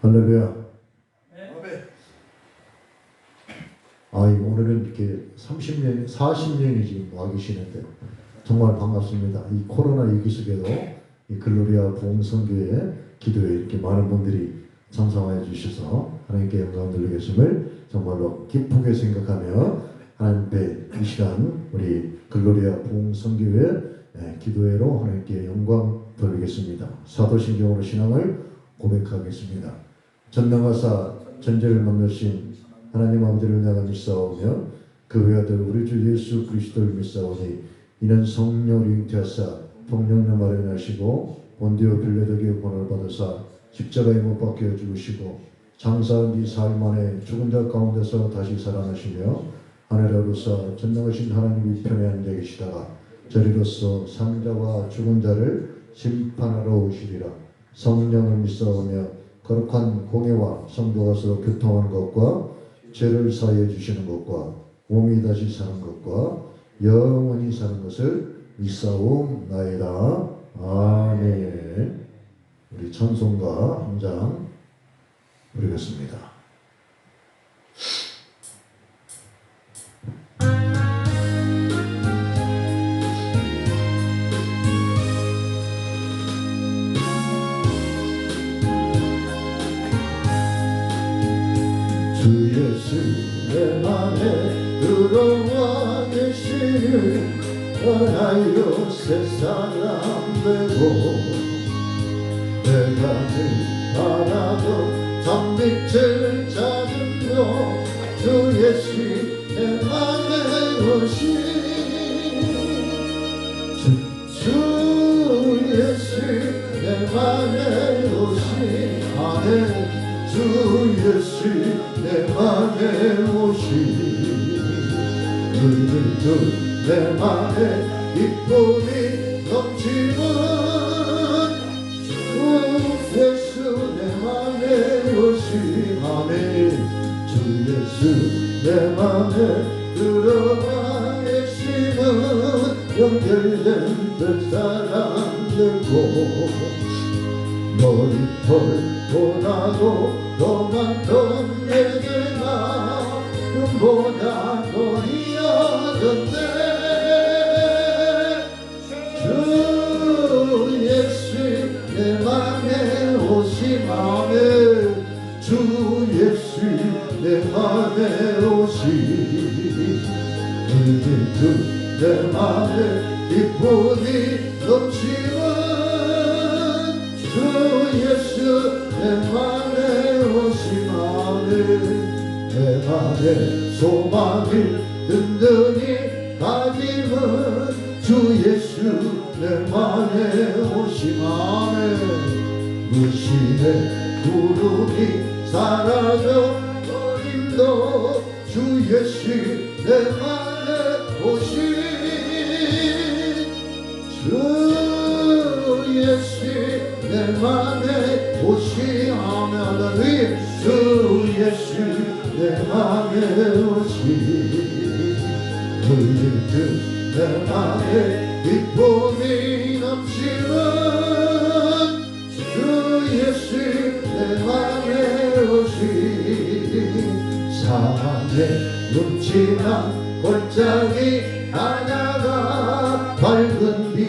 할렐루야. 오늘은 이렇게 30년, 40년이 지금 와 계시는데 정말 반갑습니다. 이 코로나 위기 속에도 이 글로리아 부흥선교회 기도에 이렇게 많은 분들이 참석해 주셔서 하나님께 영광 돌리겠음을 정말로 기쁘게 생각하며 하나님 앞에 이 시간 우리 글로리아 부흥선교회 기도회로 하나님께 영광 돌리겠습니다. 사도신경으로 신앙을 고백하겠습니다. 전능하사 전제를 만드신 하나님 아버지를 내가 믿사오며 그 외아들 우리 주 예수 그리스도를 믿사오니 이는 성령으로 잉태하사 통령의 마련하시고 본디오 빌라도에게 권을 받으사 십자가에 못 박혀 죽으시고 장사한 뒤 사흘 만에 죽은 자 가운데서 다시 살아나시며 하늘에로서 전능하신 하나님이 편에 앉아 계시다가 저리로서 산자와 죽은 자를 심판하러 오시리라. 성령을 믿사오며 거룩한 공예와 성도가 서로 교통하는 것과 죄를 사하여 주시는 것과 몸이 다시 사는 것과 영원히 사는 것을 믿사옵나이다. 아멘. 우리 찬송가 한 장 부르겠습니다. 주 예수 내 맘에 들어와 계시는 하나요 새 사람 되고 내가 늘 바라던 참빛을 찾으며 주 예수 내 맘에 오신 주 예수 내 맘에 오신 아멘. 주 예수 내 맘에 오신 늘 내 맘에 기쁨이 넘치는 주 예수 내 맘에 오신 아멘. 주 예수 내 맘에 들어와 계시는 연결된 그 사람들고 머리털보다도 더 많던 내게가 눈보다 거리였던데 주 예수 내 맘에 오신 아멘. 주 예수 내 맘에 오신 내 맘에 기쁨이 넘치는 주 예수 내 맘에 오신 아멘. 내 맘에 소망을 든든히 가짐은 주 예수 내 맘에 오신 아멘. 무심의 구름이 사라져 버림도 주 예수 내 맘에 오신 주 예수 내 맘에 오신 아멘. 할렐루야. 주 예수 내 맘에 오신 내 맘에 기쁨이 넘치는 주 예수 내 맘에 오신 사랑의 음침한 골짜기 하나가 밝은 빛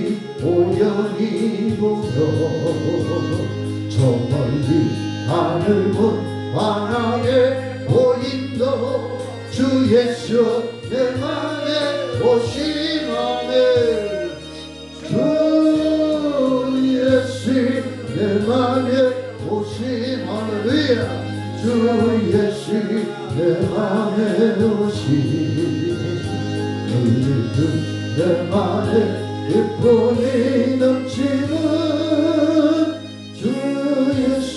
오연히 보여 저 멀리 하늘 문 환하게 보인도 주 예수 내 맘에 오신 아멘. 주 예수 내 맘에 오신 할렐루야. 주 예수 내 맘에 오신 내 맘에 기쁨이 넘치는 주 예수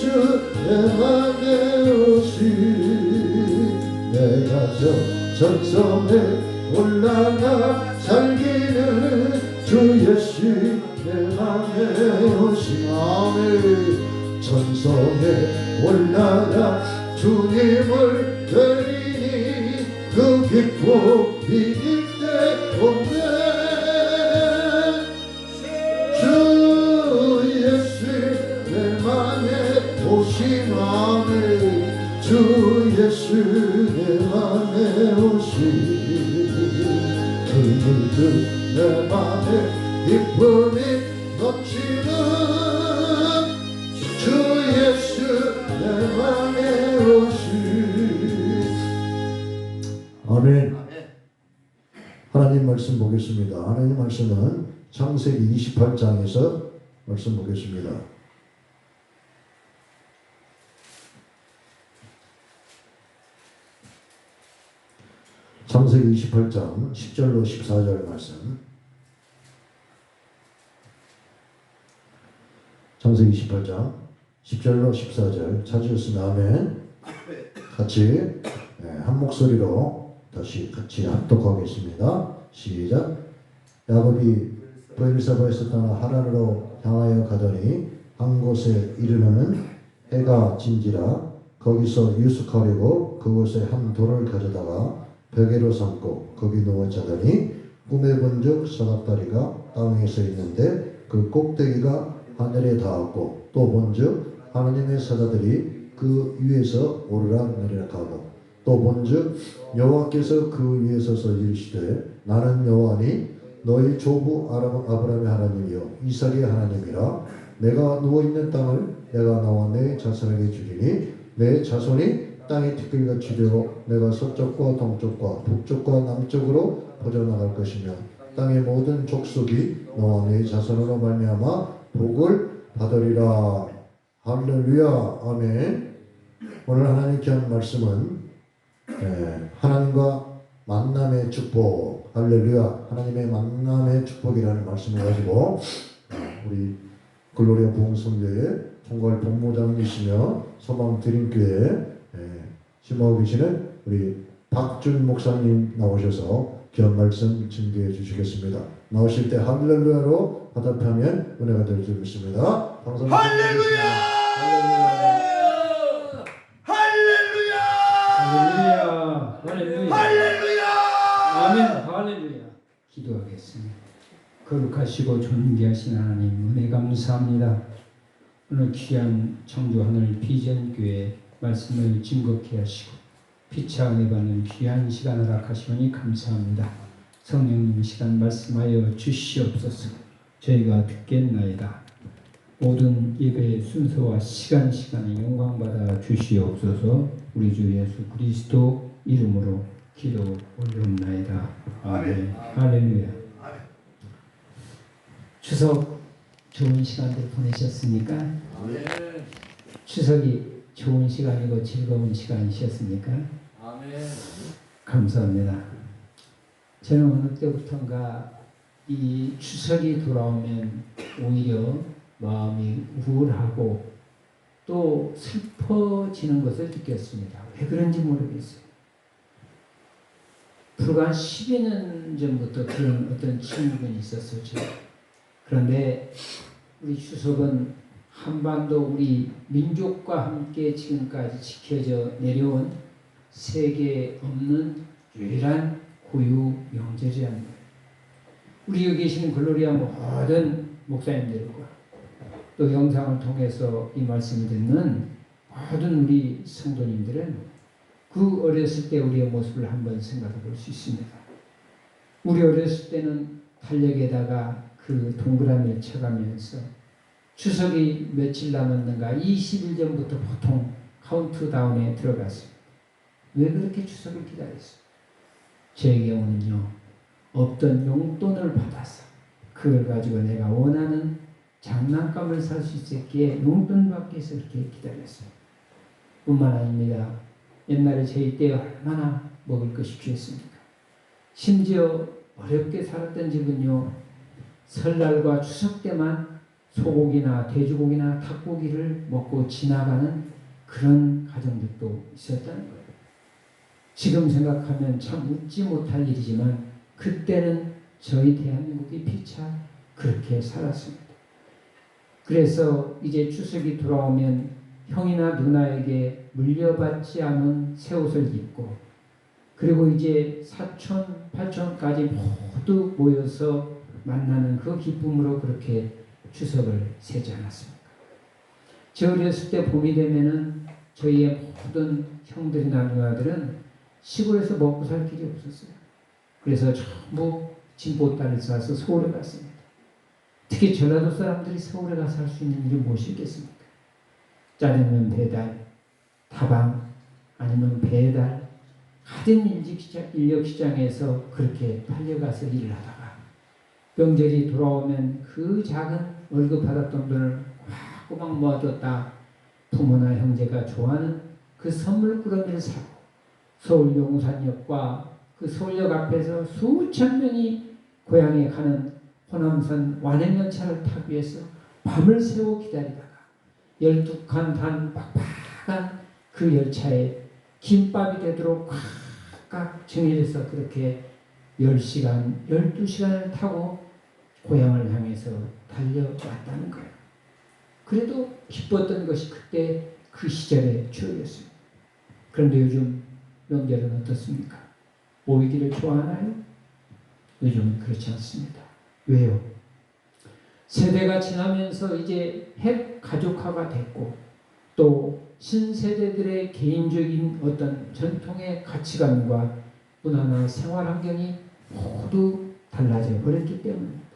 내 맘에 오신 내가 저 전성에 올라가 살기는 주 예수 내 맘에 오신 아멘. 전성에 올라가 주님을 드리니 그 기쁨 이길 때 없네. 주 예수 내 맘에 오신 아멘. 주 예수 내 맘에 오시 그 믿음 내 맘에 기쁨이 넘치는 주 예수 내 맘에 오시. 아멘. 하나님 말씀 보겠습니다. 하나님 말씀은 창세기 28장에서 말씀 보겠습니다. 창세기 28장 10절로 14절 말씀. 창세기 28장 10절로 14절 찾으셨으면 아멘. 같이 한 목소리로 다시 같이 합독하겠습니다. 시작. 야곱이 브엘사바에서 떠나 하란으로 향하여 가더니 한 곳에 이르러는 해가 진지라 거기서 유숙하려고 그곳에 한 돌을 가져다가 베개로 삼고 거기 누워 자더니 꿈에 본즉 사납다리가 땅에 서 있는데 그 꼭대기가 하늘에 닿았고 또 본즉 하나님의 사자들이 그 위에서 오르락 내리락 하고 또 본즉 여호와께서 그 위에 서서 이르시되 나는 여호와니 너희 조부 아브라함의 하나님이요 이삭의 하나님이라. 내가 누워있는 땅을 내가 나와 내 자손에게 주리니 내 자손이 땅이 티끌같이 되어 내가 서쪽과 동쪽과 북쪽과 남쪽으로 퍼져나갈 것이며 땅의 모든 족속이 너와 내 자손으로 말미암아 복을 받으리라. 할렐루야. 아멘. 오늘 하나님께 한 말씀은 하나님과 만남의 축복. 할렐루야. 하나님의 만남의 축복이라는 말씀을 가지고 우리 글로리아 부흥성교회 총괄 본부장이시며 소망드림교회 심호하고 계시는 우리 박준 목사님 나오셔서 귀한 말씀 증거해 주시겠습니다. 나오실 때 할렐루야로 화답하면 은혜가 될 줄 믿습니다. 할렐루야! 할렐루야! 할렐루야! 할렐루야! 할렐루야! 아멘! 할렐루야! 기도하겠습니다. 거룩하시고 존귀하신 하나님 은혜 감사합니다. 오늘 귀한 청주 하늘 비전교회 말씀을 증거케 하시고 피차 은혜 받는 귀한 시간을 허락하시오니 감사합니다. 성령님 시간 말씀하여 주시옵소서. 저희가 듣겠나이다. 모든 예배의 순서와 시간에 영광받아 주시옵소서. 우리 주 예수 그리스도 이름으로 기도 올려옵나이다. 아멘. 할렐루야. 추석 좋은 시간들 보내셨습니까? 아멘. 추석이 좋은 시간이고 즐거운 시간이셨습니까? 아멘. 감사합니다. 저는 어느 때부턴가 이 추석이 돌아오면 오히려 마음이 우울하고 또 슬퍼지는 것을 느꼈습니다. 왜 그런지 모르겠어요. 불과 10여 년 전부터 그런 어떤 친구분이 있었어요. 그런데 우리 추석은 한반도 우리 민족과 함께 지금까지 지켜져 내려온 세계에 없는 유일한 고유 명절이라는 거예요. 우리 여기 계신 글로리아 모든 목사님들과 또 영상을 통해서 이 말씀을 듣는 모든 우리 성도님들은 그 어렸을 때 우리의 모습을 한번 생각해 볼 수 있습니다. 우리 어렸을 때는 달력에다가 그 동그라미를 쳐가면서 추석이 며칠 남았는가 20일 전부터 보통 카운트다운에 들어갔습니다. 왜 그렇게 추석을 기다렸어요? 제 경우는요, 없던 용돈을 받아서 그걸 가지고 내가 원하는 장난감을 살 수 있었기에 용돈 받기 위해서 그렇게 기다렸어요. 뿐만 아닙니다. 옛날에 저희 때 얼마나 먹을 것이 귀했습니까? 심지어 어렵게 살았던 집은요, 설날과 추석 때만 소고기나 돼지고기나 닭고기를 먹고 지나가는 그런 가정들도 있었다는 거예요. 지금 생각하면 참 웃지 못할 일이지만 그때는 저희 대한민국이 피차 그렇게 살았습니다. 그래서 이제 추석이 돌아오면 형이나 누나에게 물려받지 않은 새 옷을 입고 그리고 이제 사촌, 팔촌까지 모두 모여서 만나는 그 기쁨으로 그렇게 추석을 세지 않았습니까? 저 어렸을 때 봄이 되면은 저희의 모든 형들이나 누나들은 시골에서 먹고 살 길이 없었어요. 그래서 전부 진보딸을 싸서 서울에 갔습니다. 특히 전라도 사람들이 서울에 가서 할 수 있는 일이 무엇이겠습니까? 짜장면 배달, 다방, 아니면 배달, 하든 인력시장에서 그렇게 팔려가서 일을 하다가 명절이 돌아오면 그 작은 월급 받았던 돈을 꼬박 모아뒀다 부모나 형제가 좋아하는 그 선물 꾸러미를 사고 서울 용산역과 그 서울역 앞에서 수천 명이 고향에 가는 호남선 완행열차를 타기 위해서 밤을 새워 기다리다가 12칸 단 빡빡한 그 열차에 김밥이 되도록 꽉꽉 정해져서 그렇게 10시간, 12시간을 타고 고향을 향해서 달려왔다는 거예요. 그래도 기뻤던 것이 그때 그 시절의 추억이었습니다. 그런데 요즘 명절은 어떻습니까? 모이기를 좋아하나요? 요즘은 그렇지 않습니다. 왜요? 세대가 지나면서 이제 핵 가족화가 됐고 또 신세대들의 개인적인 어떤 전통의 가치관과 문화나 생활 환경이 모두 달라져 버렸기 때문입니다.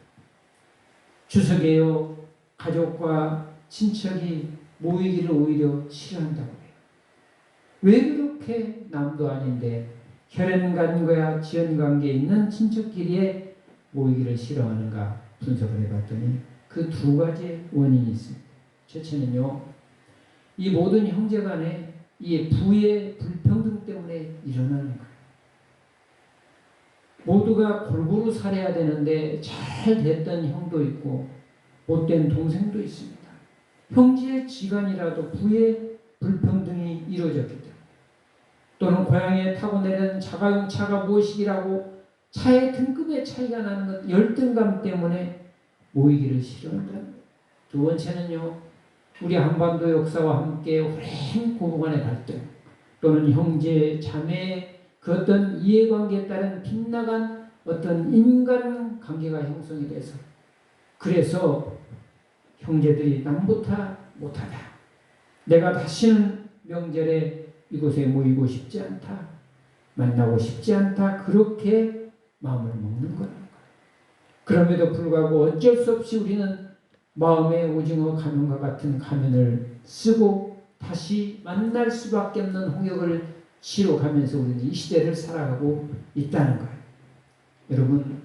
추석에요 가족과 친척이 모이기를 오히려 싫어한다고 해요. 왜 그렇게 남도 아닌데 혈연관계와 지연관계에 있는 친척끼리의 모이기를 싫어하는가 분석을 해봤더니 그 두 가지 원인이 있습니다. 첫째는요, 이 모든 형제간의 이 부의 불평등 때문에 일어나는 거예요. 모두가 골고루 살아야 되는데 잘 됐던 형도 있고 못된 동생도 있습니다. 형제의 지간이라도 부의 불평등이 이루어졌기 때문에 또는 고향에 타고 내리는 자가용차가 무엇이라고 차의 등급의 차이가 나는 것 열등감 때문에 모이기를 싫어한다는 거예요. 두 번째는요, 우리 한반도 역사와 함께 오랜 고부간의 갈등 또는 형제, 자매의 그 어떤 이해관계에 따른 빗나간 어떤 인간관계가 형성이 돼서 그래서 형제들이 남보다 못하다. 내가 다시는 명절에 이곳에 모이고 싶지 않다. 만나고 싶지 않다. 그렇게 마음을 먹는 거라는 거예요. 그럼에도 불구하고 어쩔 수 없이 우리는 마음의 오징어 가면과 같은 가면을 쓰고 다시 만날 수밖에 없는 홍역을 치러가면서 우리는 이 시대를 살아가고 있다는 거예요. 여러분,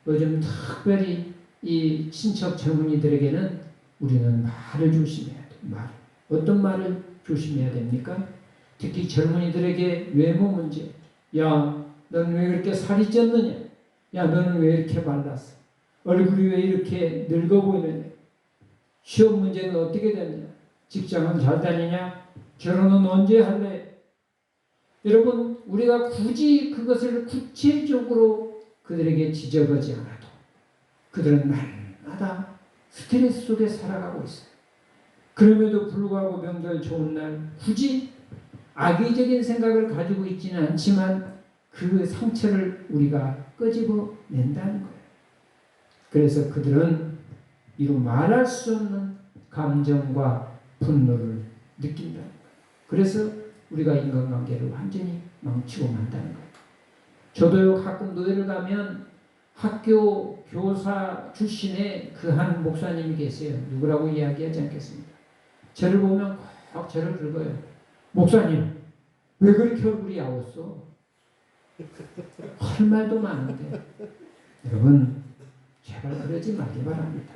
요즘 특별히 이 친척 젊은이들에게는 우리는 말을 조심해야 돼요. 말. 어떤 말을 조심해야 됩니까? 특히 젊은이들에게 외모 문제. 야, 너는 왜 그렇게 살이 쪘느냐? 야, 너는 왜 이렇게 말랐어? 얼굴이 왜 이렇게 늙어 보이느냐? 시험 문제는 어떻게 됐냐? 직장은 잘 다니냐? 결혼은 언제 할래? 여러분, 우리가 굳이 그것을 구체적으로 그들에게 지적하지 않아도 그들은 날마다 스트레스 속에 살아가고 있어요. 그럼에도 불구하고 명절 좋은 날 굳이 악의적인 생각을 가지고 있지는 않지만 그 상처를 우리가 끄집어 낸다는 거예요. 그래서 그들은 이루 말할 수 없는 감정과 분노를 느낀다는 거예요. 그래서 우리가 인간관계를 완전히 망치고 만다는 거예요. 저도요 가끔 노예를 가면 학교 교사 출신의 그 한 목사님이 계세요. 누구라고 이야기하지 않겠습니다. 저를 보면 꼭 저를 긁어요. 목사님, 왜 그렇게 얼굴이 야웠어? 할 말도 많은데. 여러분, 제발 그러지 말기 바랍니다.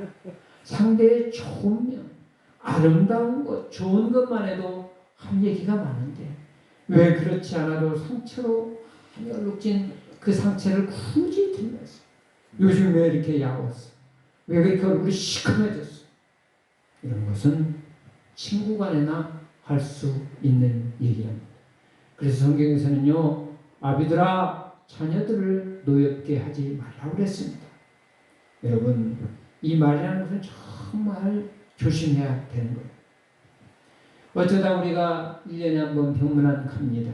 상대의 좋은 면, 아름다운 것, 좋은 것만 해도 할 얘기가 많은데 왜 그렇지 않아도 상처로 얼룩진 그 상처를 굳이 들면서 요즘 왜 이렇게 야웠어? 왜 그렇게 얼굴이 시커매졌어? 이런 것은 친구 간에나 할 수 있는 얘기입니다. 그래서 성경에서는요, 아비들아 자녀들을 노엽게 하지 말라고 그랬습니다. 여러분, 이 말이라는 것은 정말 조심해야 되는 거예요. 어쩌다 우리가 1년에 한 번 병문안 갑니다.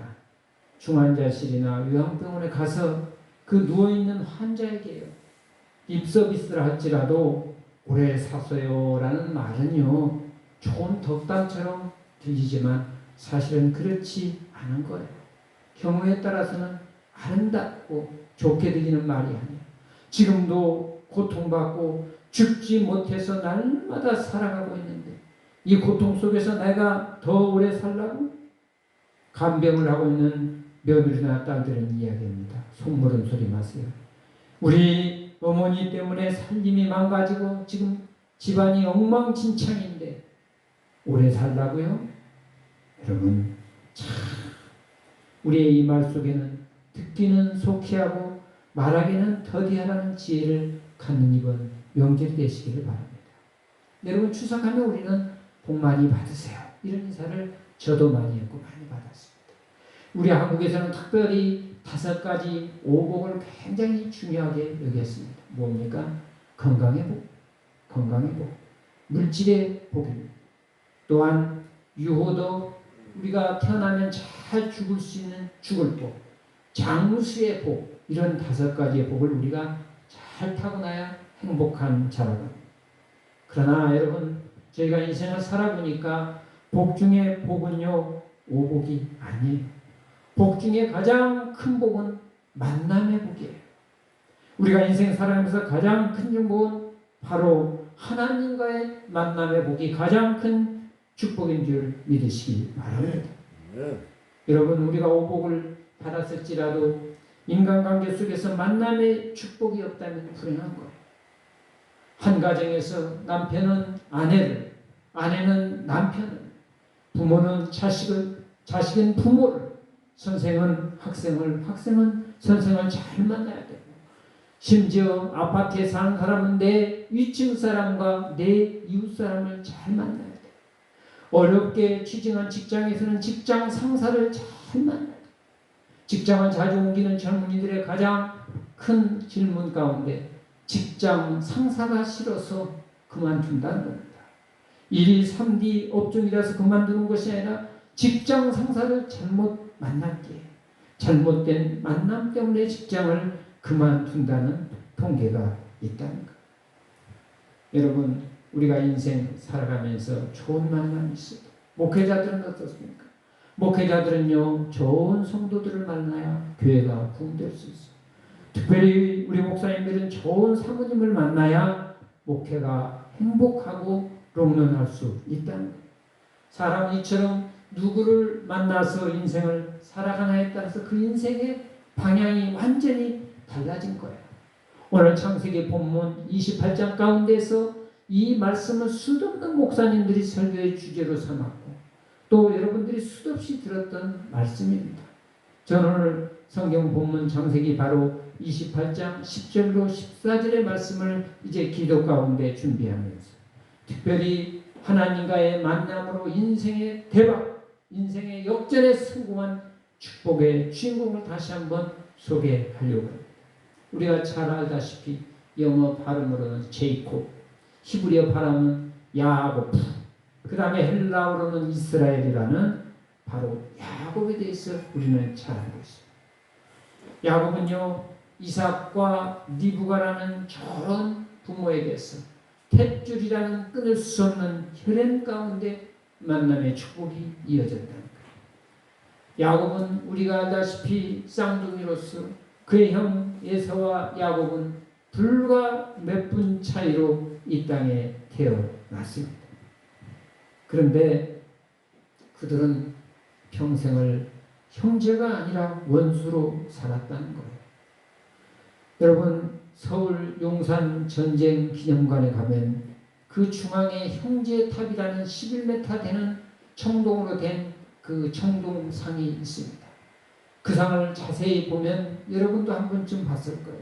중환자실이나 요양병원에 가서 그 누워있는 환자에게요, 입서비스를 할지라도 오래 사세요 라는 말은요, 좋은 덕담처럼 들리지만 사실은 그렇지 않은 거예요. 경우에 따라서는 아름답고 좋게 들리는 말이 아니에요. 지금도 고통받고 죽지 못해서 날마다 살아가고 있는데 이 고통 속에서 내가 더 오래 살라고 간병을 하고 있는 며느리나 딸들은 이야기입니다. 속물은 소리 마세요. 우리 어머니 때문에 살림이 망가지고 지금 집안이 엉망진창인데 오래 살라고요? 여러분 참 우리의 이 말 속에는 듣기는 속히 하고 말하기는 더디하라는 지혜를 갖는 이번 명절이 되시기를 바랍니다. 여러분 추석하면 우리는 복 많이 받으세요. 이런 인사를 저도 많이 했고 많이 받았습니다. 우리 한국에서는 특별히 5가지 오복을 굉장히 중요하게 여겼습니다. 뭡니까? 건강의 복, 건강의 복, 물질의 복입니다. 또한 유호도 우리가 태어나면 잘 죽을 수 있는 죽을 복, 장수의 복, 이런 5가지의 복을 우리가 잘 타고나야 행복한 자라가. 그러나 여러분 저희가 인생을 살아보니까 복 중에 복은요 오복이 아니에요. 복 중에 가장 큰 복은 만남의 복이에요. 우리가 인생 살아가면서 가장 큰 축복은 바로 하나님과의 만남의 복이 가장 큰 축복인 줄 믿으시기 바랍니다. 여러분 우리가 오복을 받았을지라도 인간관계 속에서 만남의 축복이 없다면 불행한 거예요. 한 가정에서 남편은 아내를, 아내는 남편을, 부모는 자식을, 자식은 부모를, 선생은 학생을, 학생은 선생을 잘 만나야 되고 심지어 아파트에 사는 사람은 내 위층 사람과 내 이웃 사람을 잘 만나야 돼요. 어렵게 취직한 직장에서는 직장 상사를 잘 만나야 돼요. 직장을 자주 옮기는 젊은이들의 가장 큰 질문 가운데 직장 상사가 싫어서 그만둔다는 겁니다. 1위, 3위 업종이라서 그만두는 것이 아니라 직장 상사를 잘못 만났기에 잘못된 만남 때문에 직장을 그만둔다는 통계가 있다는 것. 여러분 우리가 인생 살아가면서 좋은 만남이 있습니다. 목회자들은 어떻습니까? 목회자들은요 좋은 성도들을 만나야 교회가 부흥될 수 있어요. 특별히 우리 목사님들은 좋은 사모님을 만나야 목회가 행복하고 롱런할 수 있다는 거예요. 사람은 이처럼 누구를 만나서 인생을 살아가냐에 따라서 그 인생의 방향이 완전히 달라진 거예요. 오늘 창세기 본문 28장 가운데서 이 말씀을 수도 없는 목사님들이 설교의 주제로 삼았고 또 여러분들이 수도 없이 들었던 말씀입니다. 저는 오늘 성경 본문 창세기 바로 28장 10절로 14절의 말씀을 이제 기도 가운데 준비하면서 특별히 하나님과의 만남으로 인생의 대박, 인생의 역전에 성공한 축복의 주인공을 다시 한번 소개하려고 합니다. 우리가 잘 알다시피 영어 발음으로는 제이콥, 히브리어 발음은 야곱, 그 다음에 헬라어로는 이스라엘이라는 바로 야곱에 대해서 우리는 잘 알고 있습니다. 야곱은요 이삭과 리브가라는 저런 부모에게서 탯줄이라는 끊을 수 없는 혈연 가운데 만남의 축복이 이어졌다는 거예요. 야곱은 우리가 알다시피 쌍둥이로서 그의 형 에서와 야곱은 불과 몇 분 차이로 이 땅에 태어났습니다. 그런데 그들은 평생을 형제가 아니라 원수로 살았다는 거예요. 여러분 서울 용산 전쟁 기념관에 가면 그 중앙에 형제탑이라는 11m 되는 청동으로 된 그 청동상이 있습니다. 그 상을 자세히 보면 여러분도 한 번쯤 봤을 거예요.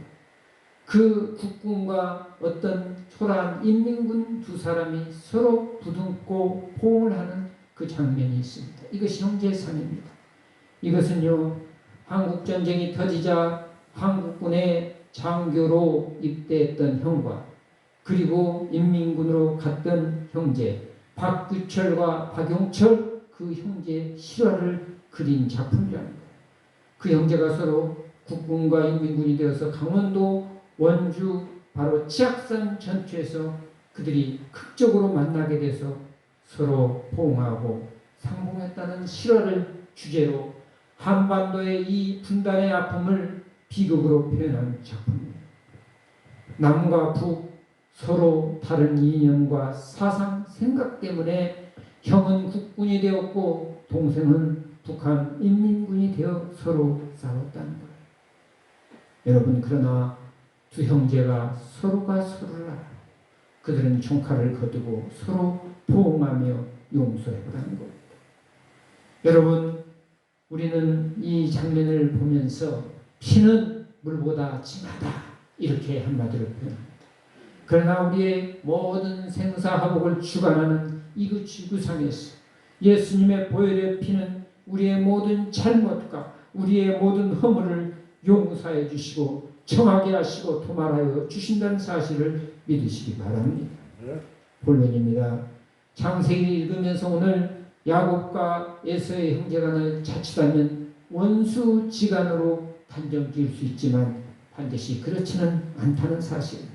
그 국군과 어떤 초라한 인민군 두 사람이 서로 부둥고 포옹을 하는 그 장면이 있습니다. 이것이 형제상입니다. 이것은요 한국전쟁이 터지자 한국군의 장교로 입대했던 형과 그리고 인민군으로 갔던 형제 박규철과 박용철 그 형제의 실화를 그린 작품이라는 거예요. 그 형제가 서로 국군과 인민군이 되어서 강원도 원주 바로 치악산 전투에서 그들이 극적으로 만나게 돼서 서로 포옹하고 상봉했다는 실화를 주제로 한반도의 이 분단의 아픔을 비극으로 표현한 작품입니다. 남과 북 서로 다른 이념과 사상, 생각 때문에 형은 국군이 되었고 동생은 북한 인민군이 되어 서로 싸웠다는 거예요. 여러분, 그러나 두 형제가 서로가 서로를 알아 그들은 총칼을 거두고 서로 보응하며 용서했다는 겁니다. 여러분, 우리는 이 장면을 보면서 피는 물보다 진하다 이렇게 한마디로 표현합니다. 그러나 우리의 모든 생사화복을 주관하는 이 지구상에서 예수님의 보혈의 피는 우리의 모든 잘못과 우리의 모든 허물을 용서해 주시고 청하게 하시고 도말하여 주신다는 사실을 믿으시기 바랍니다. 본론입니다. 창세기를 읽으면서 오늘 야곱과 에서의 형제간을 자칫하면 원수지간으로 단정 지을 수 있지만 반드시 그렇지는 않다는 사실입니다.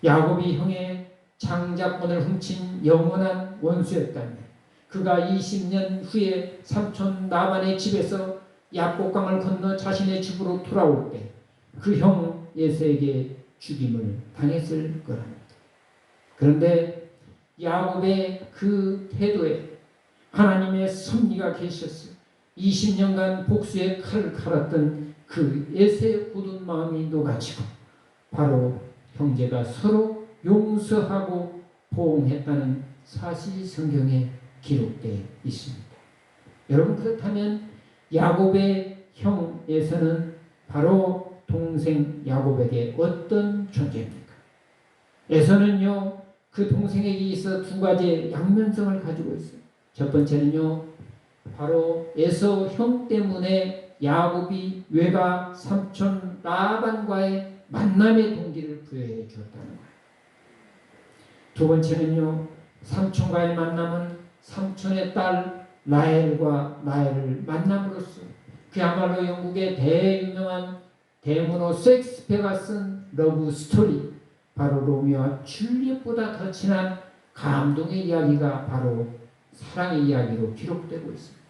야곱이 형의 장자권을 훔친 영원한 원수였다면 그가 20년 후에 삼촌 라반의 집에서 야복강을 건너 자신의 집으로 돌아올 때 그 형 에서에게 죽임을 당했을 거랍니다. 그런데 야곱의 그 태도에 하나님의 섭리가 계셨어요. 20년간 복수의 칼을 갈았던 그 에서의 굳은 마음이 녹아지고 바로 형제가 서로 용서하고 보응했다는 사실이 성경에 기록되어 있습니다. 여러분, 그렇다면 야곱의 형 에서는 바로 동생 야곱에게 어떤 존재입니까? 에서는요, 그 동생에게 있어 두 가지의 양면성을 가지고 있어요. 첫 번째는요, 바로 에서 형 때문에 야곱이 외가 삼촌 라반과의 만남의 동기를 부여해 주었다는 거예요. 두 번째는요, 삼촌과의 만남은 삼촌의 딸 라헬과 라헬을 만남으로써 그야말로 영국의 대유명한 대문호 셰익스피어가 쓴 러브 스토리, 바로 로미오와 줄리엣보다 더 진한 감동의 이야기가 바로 사랑의 이야기로 기록되고 있습니다.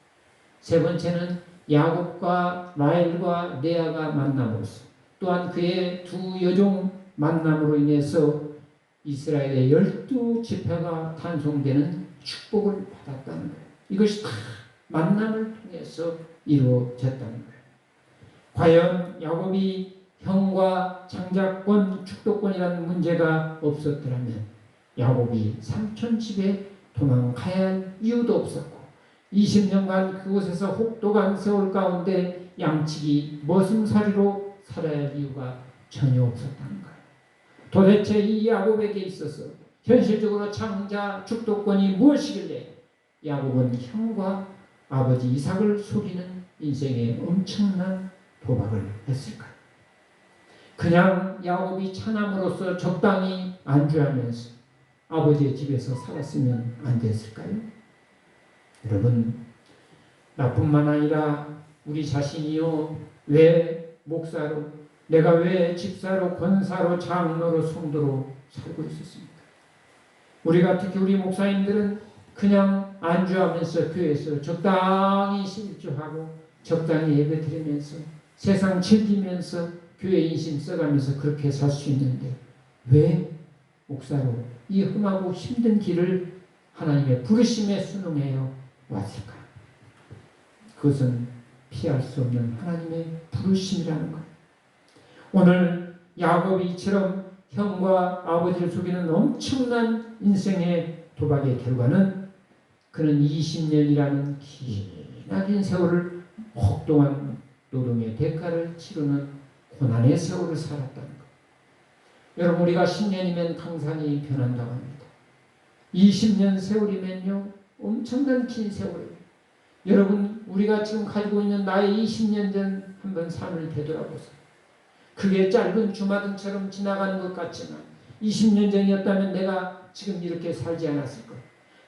세 번째는 야곱과 라헬과 레아가 만남으로써 또한 그의 두 여종 만남으로 인해서 이스라엘의 12지파가 탄송되는 축복을 받았다는 거예요. 이것이 다 만남을 통해서 이루어졌다는 거예요. 과연 야곱이 형과 장자권, 축도권이라는 문제가 없었더라면 야곱이 삼촌 집에 도망가야 할 이유도 없었고 20년간 그곳에서 혹독한 세월 가운데 양치기 머슴살이로 살아야 할 이유가 전혀 없었다는 거예요. 도대체 이 야곱에게 있어서 현실적으로 장자 축도권이 무엇이길래 야곱은 형과 아버지 이삭을 속이는 인생의 엄청난 도박을 했을까요? 그냥 야곱이 차남으로서 적당히 안주하면서 아버지의 집에서 살았으면 안 됐을까요? 여러분, 나뿐만 아니라 우리 자신이요, 왜 목사로, 내가 왜 집사로, 권사로, 장로로, 성도로 살고 있었습니까? 우리가 특히 우리 목사님들은 그냥 안주하면서 교회에서 적당히 실주하고 적당히 예배드리면서 세상 즐기면서 교회 인심 써가면서 그렇게 살 수 있는데 왜 목사로 이 험하고 힘든 길을 하나님의 부르심에 순응하여 왔을까? 그것은 피할 수 없는 하나님의 부르심이라는 것. 오늘 야곱이 이처럼 형과 아버지를 속이는 엄청난 인생의 도박의 결과는 그는 20년이라는 기나긴 세월을 혹독한 노동의 대가를 치르는 고난의 세월을 살았다는 것. 여러분, 우리가 10년이면 강산이 변한다고 합니다. 20년 세월이면요, 엄청난 긴 세월이에요. 여러분, 우리가 지금 가지고 있는 나의 20년 전 한번 삶을 되돌아보세요. 그게 짧은 주마등처럼 지나가는 것 같지만 20년 전이었다면 내가 지금 이렇게 살지 않았을 걸.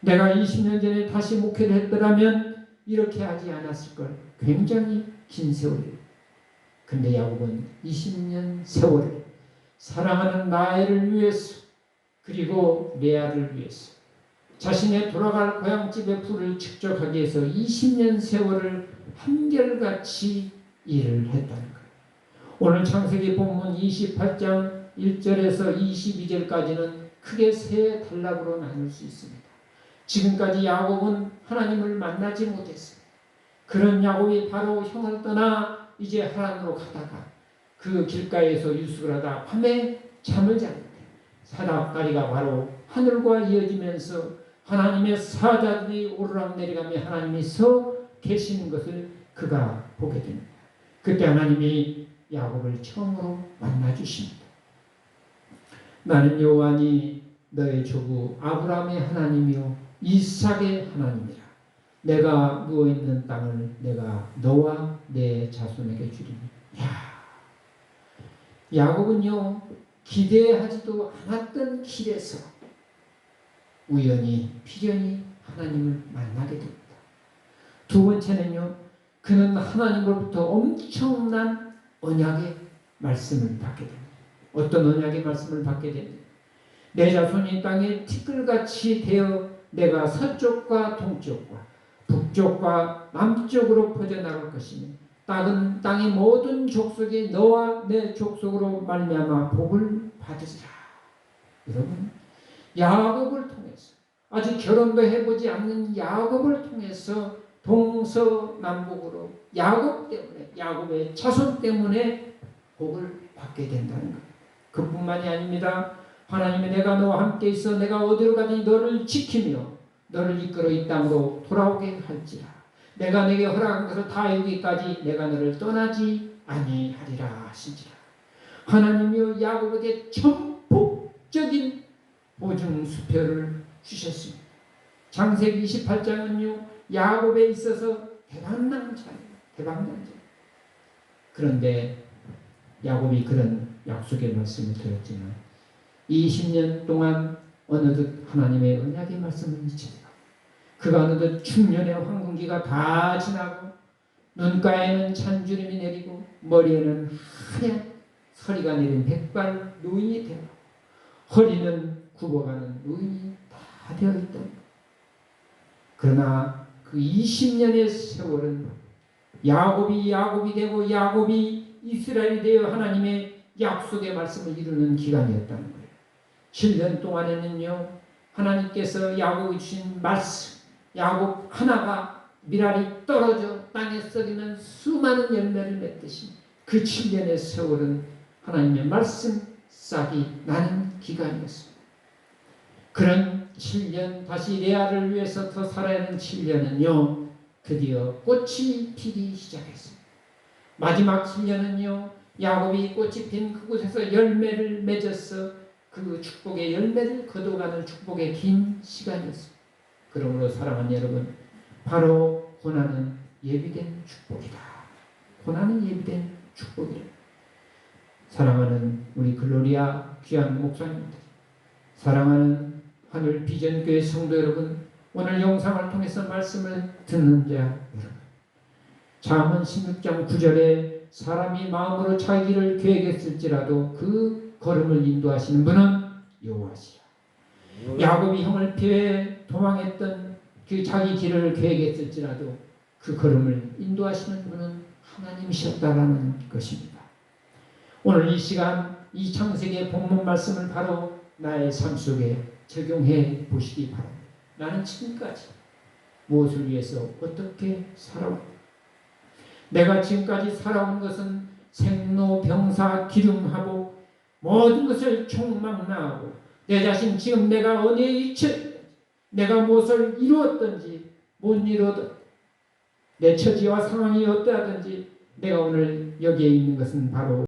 내가 20년 전에 다시 목회를 했더라면 이렇게 하지 않았을 걸. 굉장히 긴 세월이에요. 근데 야곱은 20년 세월을 사랑하는 라헬을 위해서 그리고 레아를 위해서 자신의 돌아갈 고향집의 불을 축적하기 위해서 20년 세월을 한결같이 일을 했다는 거예요. 오늘 창세기 본문 28장 1절에서 22절까지는 크게 세 단락으로 나눌 수 있습니다. 지금까지 야곱은 하나님을 만나지 못했어요. 그런 야곱이 바로 형을 떠나 이제 하란으로 가다가 그 길가에서 유숙을 하다 밤에 잠을 자는데 사닥다리가 바로 하늘과 이어지면서 하나님의 사자들이 오르락내리가며 하나님이 서 계시는 것을 그가 보게 됩니다. 그때 하나님이 야곱을 처음으로 만나주십니다. 나는 여호와니 너의 조부 아브라함의 하나님이요 이삭의 하나님이라. 내가 누워있는 땅을 내가 너와 내 자손에게 주리니. 야곱은요 기대하지도 않았던 길에서 우연히 필연히 하나님을 만나게 됩니다. 두 번째는요 그는 하나님으로부터 엄청난 언약의 말씀을 받게 됩니다. 어떤 언약의 말씀을 받게 됩니다. 내 자손이 땅에 티끌같이 되어 내가 서쪽과 동쪽과 북쪽과 남쪽으로 퍼져나갈 것이며 땅의 모든 족속이 너와 내 족속으로 말미암아 복을 받으리라. 여러분 야곱을 통해서 아직 결혼도 해보지 않는 야곱을 통해서 동서남북으로 야곱 때문에 야곱의 자손 때문에 복을 받게 된다는 것. 그뿐만이 아닙니다. 하나님이 내가 너와 함께 있어 내가 어디로 가든지 너를 지키며 너를 이끌어 이 땅으로 돌아오게 할지라. 내가 내게 허락한 것을 다 이루기까지 내가 너를 떠나지 아니하리라 하시니라. 하나님이여 야곱에게 전폭적인 보증수표를 주셨습니다. 창세기 28장은요 야곱에 있어서 대박난 자예요. 대박난 자. 그런데 야곱이 그런 약속의 말씀을 들었지만 20년 동안 어느덧 하나님의 언약의 말씀을 잊히고 그가 어느덧 중년의 황금기가 다 지나고 눈가에는 찬주름이 내리고 머리에는 하얀 서리가 내린 백발 노인이 되고 허리는 굽어가는 노인이 다 되어 있다. 그러나 그 20년의 세월은 야곱이 되고 야곱이 이스라엘이 되어 하나님의 약속의 말씀을 이루는 기간이었다는 거예요. 7년 동안에는요 하나님께서 야곱이 주신 말씀 야곱 하나가 미랄이 떨어져 땅에 썩이는 수많은 열매를 맺듯이 그 7년의 세월은 하나님의 말씀 싹이 나는 기간이었습니다. 그런 7년 다시 레아를 위해서 더 살아야 하는 7년은요 드디어 꽃이 피기 시작했습니다. 마지막 7년은요 야곱이 꽃이 핀 그곳에서 열매를 맺어서 그 축복의 열매를 거둬가는 축복의 긴 시간이었습니다. 그러므로 사랑하는 여러분 바로 고난은 예비된 축복이다. 고난은 예비된 축복이다. 사랑하는 우리 글로리아 귀한 목사님들, 사랑하는 하늘 비전교회 성도 여러분, 오늘 영상을 통해서 말씀을 듣는 자 여러분, 잠언 16장 9절에 사람이 마음으로 자기 길을 계획했을지라도 그 걸음을 인도하시는 분은 여호와시라. 야곱이 형을 피해 도망했던 그 자기 길을 계획했을지라도 그 걸음을 인도하시는 분은 하나님이셨다라는 것입니다. 오늘 이 시간 이 창세기의 본문 말씀을 바로 나의 삶 속에 적용해 보시기 바랍니다. 나는 지금까지 무엇을 위해서 어떻게 살아왔는가? 내가 지금까지 살아온 것은 생로병사 기름하고 모든 것을 총망라하고 내 자신 지금 내가 어디에 위치했든지 내가 무엇을 이루었든지 못 이루었든 내 처지와 상황이 어떠하든지 내가 오늘 여기에 있는 것은 바로